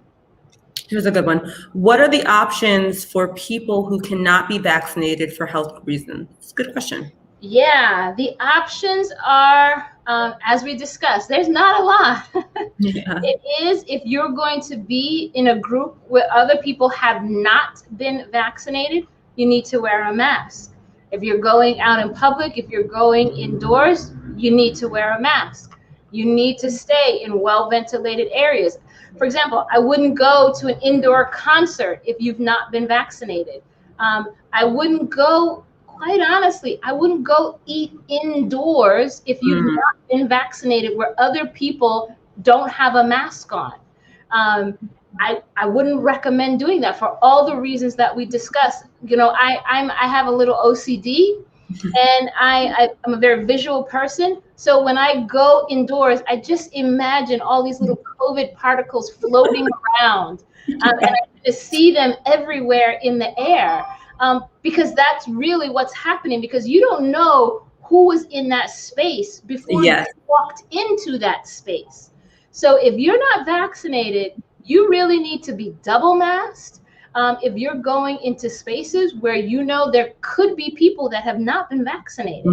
[SPEAKER 1] Here's a good one. What are the options for people who cannot be vaccinated for health reasons? It's a good question.
[SPEAKER 2] Yeah, the options are, as we discussed, there's not a lot.
[SPEAKER 1] Yeah.
[SPEAKER 2] It is if you're going to be in a group where other people have not been vaccinated, you need to wear a mask. If you're going out in public, if you're going indoors, you need to wear a mask. You need to stay in well-ventilated areas. For example, I wouldn't go to an indoor concert if you've not been vaccinated. I wouldn't go, quite honestly, I wouldn't go eat indoors if you've not been vaccinated where other people don't have a mask on. I wouldn't recommend doing that for all the reasons that we discussed. You know, I have a little OCD, and I'm a very visual person. So when I go indoors, I just imagine all these little COVID particles floating around, and I just see them everywhere in the air. Because that's really what's happening, because you don't know who was in that space before you walked into that space. So if you're not vaccinated, you really need to be double masked. If you're going into spaces where you know there could be people that have not been vaccinated.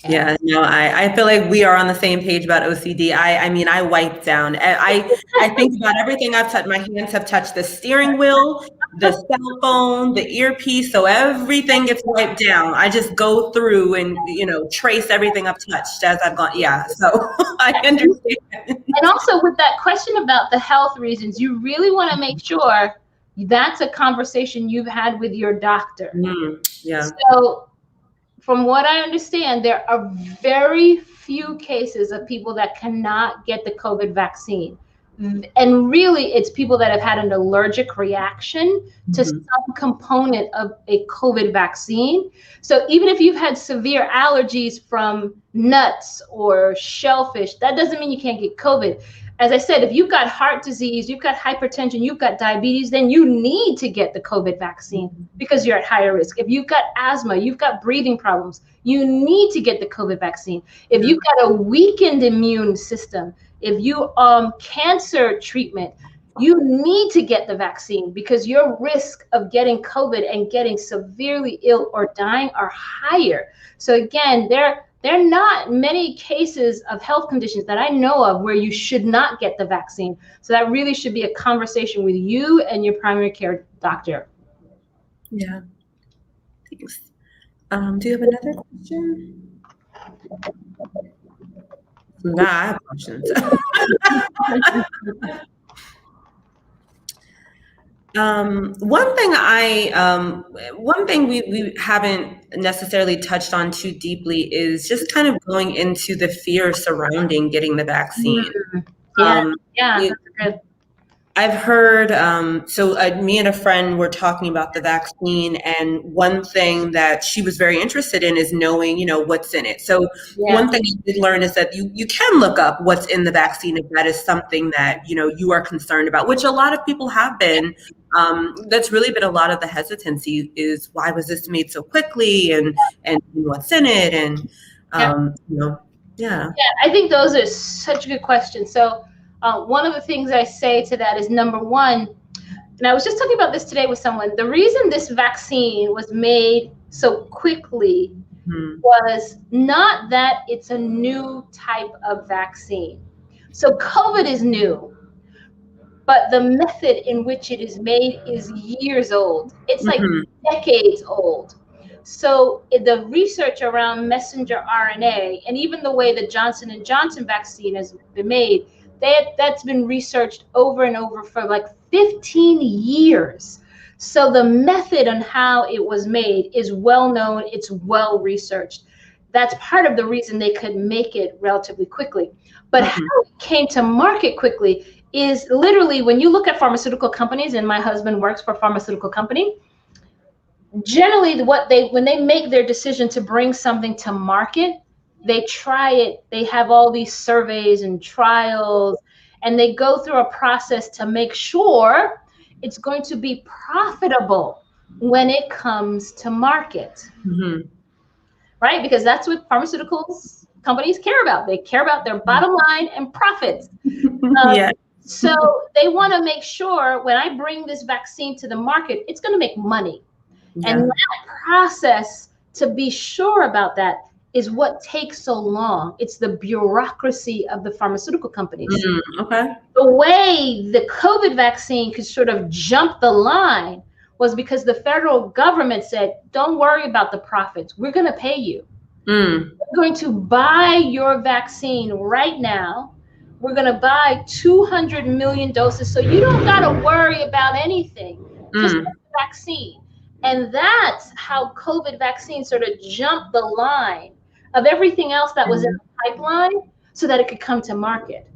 [SPEAKER 1] Yeah, no, I feel like we are on the same page about OCD. I mean, I wipe down. I think about everything I've touched. My hands have touched the steering wheel, the cell phone, the earpiece. So everything gets wiped down. I just go through and, you know, trace everything I've touched as I've gone. Yeah, so I understand.
[SPEAKER 2] And also with that question about the health reasons, you really want to make sure that's a conversation you've had with your doctor.
[SPEAKER 1] Yeah.
[SPEAKER 2] So from what I understand, there are very few cases of people that cannot get the COVID vaccine. And really, it's people that have had an allergic reaction to some component of a COVID vaccine. So even if you've had severe allergies from nuts or shellfish, that doesn't mean you can't get COVID. As I said, if you've got heart disease, you've got hypertension, you've got diabetes, then you need to get the COVID vaccine because you're at higher risk. If you've got asthma, you've got breathing problems, you need to get the COVID vaccine. If you've got a weakened immune system, if you cancer treatment, you need to get the vaccine because your risk of getting COVID and getting severely ill or dying are higher. So again, there are not many cases of health conditions that I know of where you should not get the vaccine. So that really should be a conversation with you and your primary care doctor.
[SPEAKER 1] Yeah. Thanks. Do you have another question? Nah, I have questions. One thing we haven't necessarily touched on too deeply is just kind of going into the fear surrounding getting the vaccine.
[SPEAKER 2] That's good.
[SPEAKER 1] I've heard, me and a friend were talking about the vaccine, and one thing that she was very interested in is knowing, what's in it. So one thing I did learn is that you can look up what's in the vaccine if that is something that, you are concerned about, which a lot of people have been. That's really been a lot of the hesitancy is why was this made so quickly and what's in it? And,
[SPEAKER 2] I think those are such good questions. So one of the things I say to that is number one, and I was just talking about this today with someone, the reason this vaccine was made so quickly was not that it's a new type of vaccine. So COVID is new, but the method in which it is made is years old. It's like decades old. So the research around messenger RNA and even the way the Johnson & Johnson vaccine has been made, that's been researched over and over for like 15 years. So the method on how it was made is well known, it's well researched. That's part of the reason they could make it relatively quickly. But how it came to market quickly is literally when you look at pharmaceutical companies, and my husband works for a pharmaceutical company, generally when they make their decision to bring something to market, they try it, they have all these surveys and trials, and they go through a process to make sure it's going to be profitable when it comes to market. Right? Because that's what pharmaceuticals companies care about. They care about their bottom line and profits. So they want to make sure when I bring this vaccine to the market, it's going to make money. And that process, to be sure about that, is what takes so long. It's the bureaucracy of the pharmaceutical companies. The way the COVID vaccine could sort of jump the line was because the federal government said, don't worry about the profits. We're going to pay you. We're going to buy your vaccine right now. We're going to buy 200 million doses. So you don't got to worry about anything. Just get the vaccine. And that's how COVID vaccine sort of jumped the line of everything else that was in the pipeline so that it could come to market.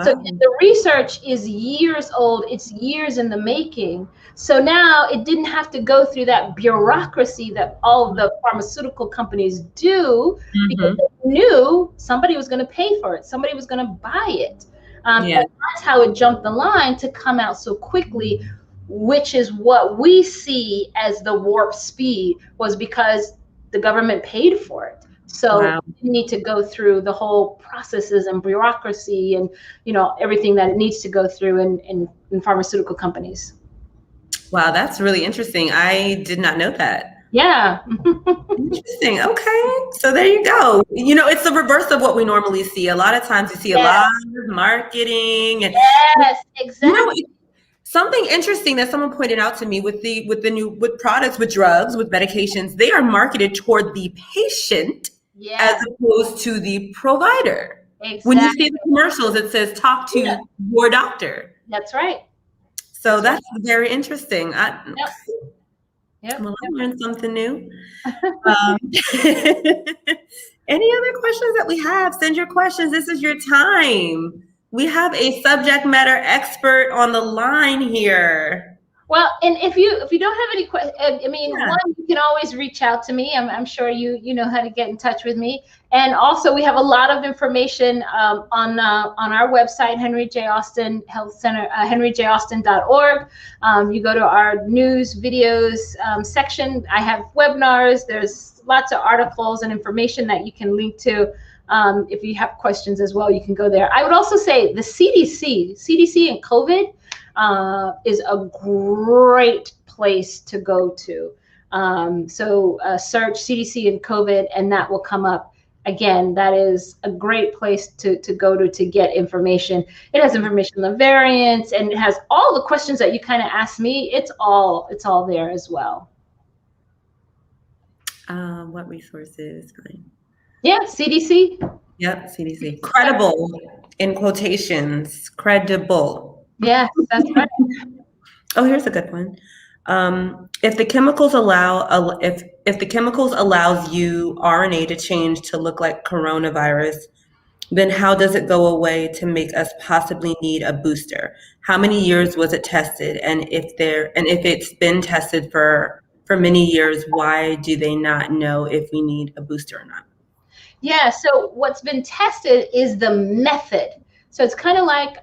[SPEAKER 2] So the research is years old. It's years in the making. So now it didn't have to go through that bureaucracy that all the pharmaceutical companies do because they knew somebody was going to pay for it. Somebody was going to buy it. And that's how it jumped the line to come out so quickly, which is what we see as the warp speed, was because the government paid for it. So you need to go through the whole processes and bureaucracy and everything that it needs to go through in pharmaceutical companies.
[SPEAKER 1] Wow, that's really interesting. I did not know that.
[SPEAKER 2] Yeah.
[SPEAKER 1] Interesting. Okay. So there you go. It's the reverse of what we normally see. A lot of times you see a lot of marketing. And,
[SPEAKER 2] exactly.
[SPEAKER 1] Something interesting that someone pointed out to me with products, with drugs, with medications, they are marketed toward the patient as opposed to the provider. When you see the commercials, it says talk to your doctor.
[SPEAKER 2] That's right.
[SPEAKER 1] So that's very interesting. I learned something new. Any other questions that we have? Send your questions. This is your time. we have a subject matter expert on the line here.
[SPEAKER 2] Well, and if you don't have any questions, I mean,
[SPEAKER 1] Yeah.
[SPEAKER 2] one, you can always reach out to me. I'm sure you know how to get in touch with me. And also, we have a lot of information on our website, Henry J. Austin Health Center, henryjaustin.org. You go to our news videos section. I have webinars. There's lots of articles and information that you can link to. If you have questions as well, you can go there. I would also say the CDC and COVID is a great place to go to. So search CDC and COVID, and that will come up. Again, that is a great place to go to get information. It has information on the variants, and it has all the questions that you kind of asked me. It's all there as well.
[SPEAKER 1] What resources?
[SPEAKER 2] Yeah, CDC.
[SPEAKER 1] Yep, CDC. Credible, in quotations, credible.
[SPEAKER 2] Yeah, that's right.
[SPEAKER 1] Oh, here's a good one. If the chemicals if the chemicals allows you RNA to change to look like coronavirus, then how does it go away to make us possibly need a booster? How many years was it tested? And if it's been tested for many years, why do they not know if we need a booster or not?
[SPEAKER 2] Yeah, so what's been tested is the method. So it's kind of like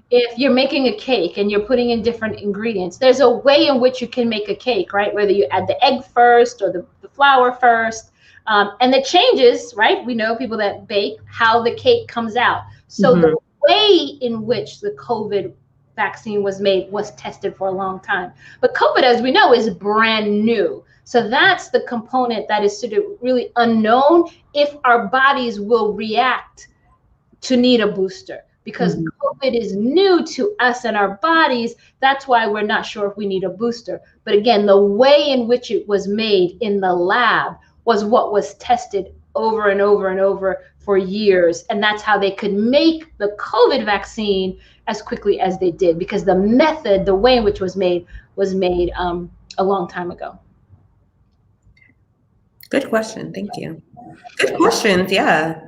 [SPEAKER 2] if you're making a cake and you're putting in different ingredients, there's a way in which you can make a cake, right? Whether you add the egg first or the flour first. And it changes, right? We know people that bake how the cake comes out. So the way in which the COVID vaccine was made was tested for a long time. But COVID, as we know, is brand new. So that's the component that is sort of really unknown if our bodies will react to need a booster. Because COVID is new to us and our bodies, that's why we're not sure if we need a booster. But again, the way in which it was made in the lab was what was tested over and over and over for years. And that's how they could make the COVID vaccine as quickly as they did, because the method, the way in which was made a long time ago.
[SPEAKER 1] Good question. Thank you. Good questions. Yeah.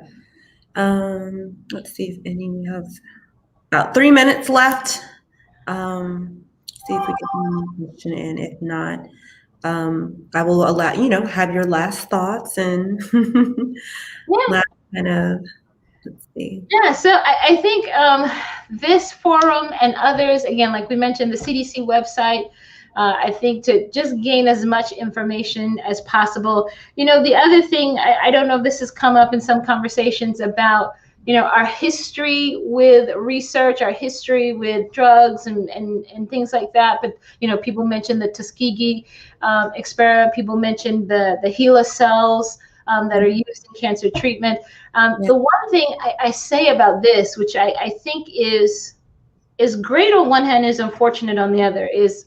[SPEAKER 1] Let's see if we have about 3 minutes left. See if we get one question in. If not, I will allow, have your last thoughts and last kind of, let's see.
[SPEAKER 2] Yeah, so I think this forum and others, again, like we mentioned, the CDC website, I think to just gain as much information as possible. The other thing, I don't know if this has come up in some conversations about, our history with research, our history with drugs and things like that. But, people mentioned the Tuskegee experiment. People mentioned the HeLa cells that are used in cancer treatment. The one thing I say about this, which I think is great on one hand, is unfortunate on the other, is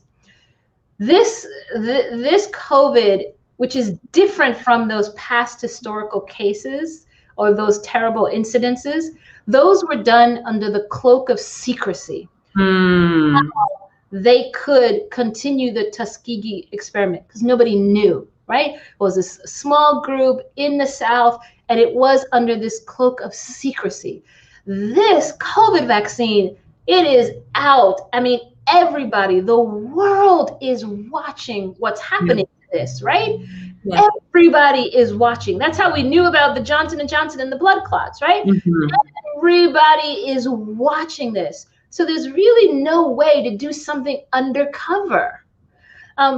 [SPEAKER 2] this COVID, which is different from those past historical cases or those terrible incidences, those were done under the cloak of secrecy. They could continue the Tuskegee experiment because nobody knew, right? It was a small group in the South, and it was under this cloak of secrecy. This COVID vaccine, it is out. I mean, everybody, the world is watching what's happening to this, right? Yeah. Everybody is watching. That's how we knew about the Johnson & Johnson and the blood clots, right? Everybody is watching this. So there's really no way to do something undercover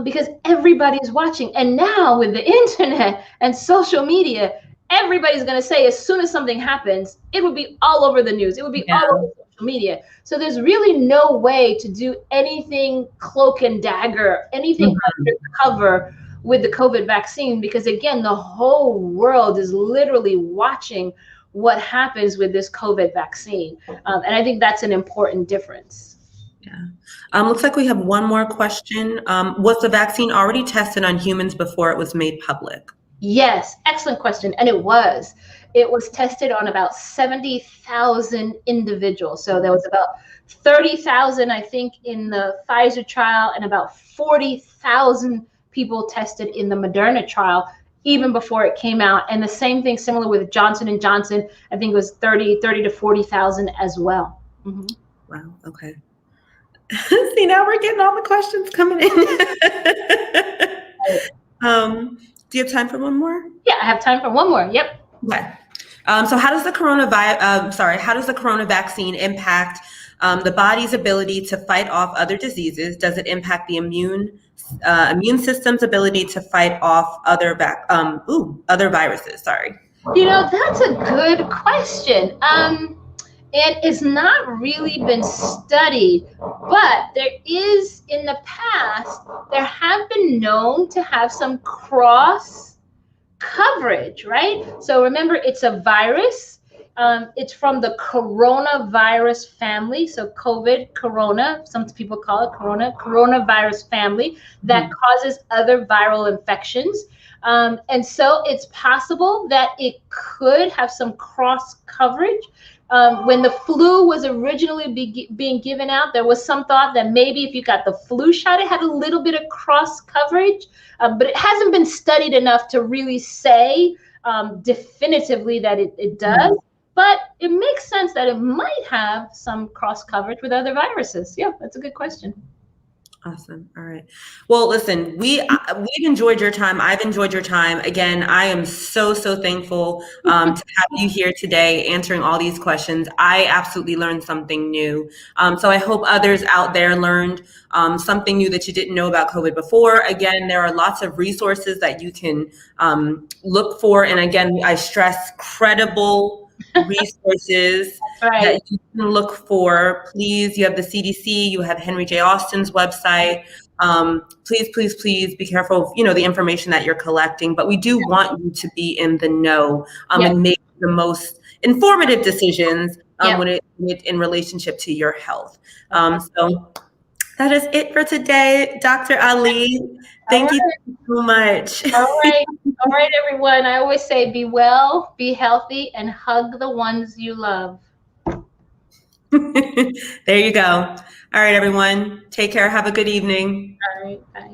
[SPEAKER 2] because everybody is watching. And now with the internet and social media, everybody's going to say as soon as something happens, it will be all over the news. It will be all over social media. So there's really no way to do anything cloak and dagger, anything undercover with the COVID vaccine, because again, the whole world is literally watching what happens with this COVID vaccine. And I think that's an important difference.
[SPEAKER 1] Yeah. Looks like we have one more question. Was the vaccine already tested on humans before it was made public?
[SPEAKER 2] Yes, excellent question. And it was tested on about 70,000 individuals. So there was about 30,000, I think, in the Pfizer trial and about 40,000 people tested in the Moderna trial. even before it came out. And the same thing similar with Johnson & Johnson. I think it was 30 to 40,000 as well. Mm-hmm.
[SPEAKER 1] Wow. Okay. See, now we're getting all the questions coming in. Do you have time for one more?
[SPEAKER 2] Yeah, I have time for one more. Yep.
[SPEAKER 1] Okay. So how does the corona vaccine impact the body's ability to fight off other diseases? Does it impact the immune system's ability to fight off other viruses? Sorry.
[SPEAKER 2] That's a good question. And it's not really been studied, but there is, in the past, there have been known to have some cross coverage, right? So remember, it's a virus. It's from the coronavirus family. So COVID, corona, some people call it coronavirus family that causes other viral infections. And so it's possible that it could have some cross coverage. When the flu was originally being given out, there was some thought that maybe if you got the flu shot, it had a little bit of cross coverage, but it hasn't been studied enough to really say definitively that it does. But it makes sense that it might have some cross coverage with other viruses. Yeah, that's a good question.
[SPEAKER 1] Awesome. All right. Well, listen, we've enjoyed your time. I've enjoyed your time. Again, I am so thankful to have you here today answering all these questions. I absolutely learned something new. So I hope others out there learned something new that you didn't know about COVID before. Again, there are lots of resources that you can look for. And again, I stress credible resources that you can look for. Please, you have the CDC, you have Henry J. Austin's website. Please be careful of, the information that you're collecting, but we do want you to be in the know and make the most informative decisions in relationship to your health. So that is it for today, Dr. Ali. Thank you so much.
[SPEAKER 2] All right, everyone. I always say be well, be healthy, and hug the ones you love.
[SPEAKER 1] There you go. All right, everyone. Take care. Have a good evening.
[SPEAKER 2] All right. Bye.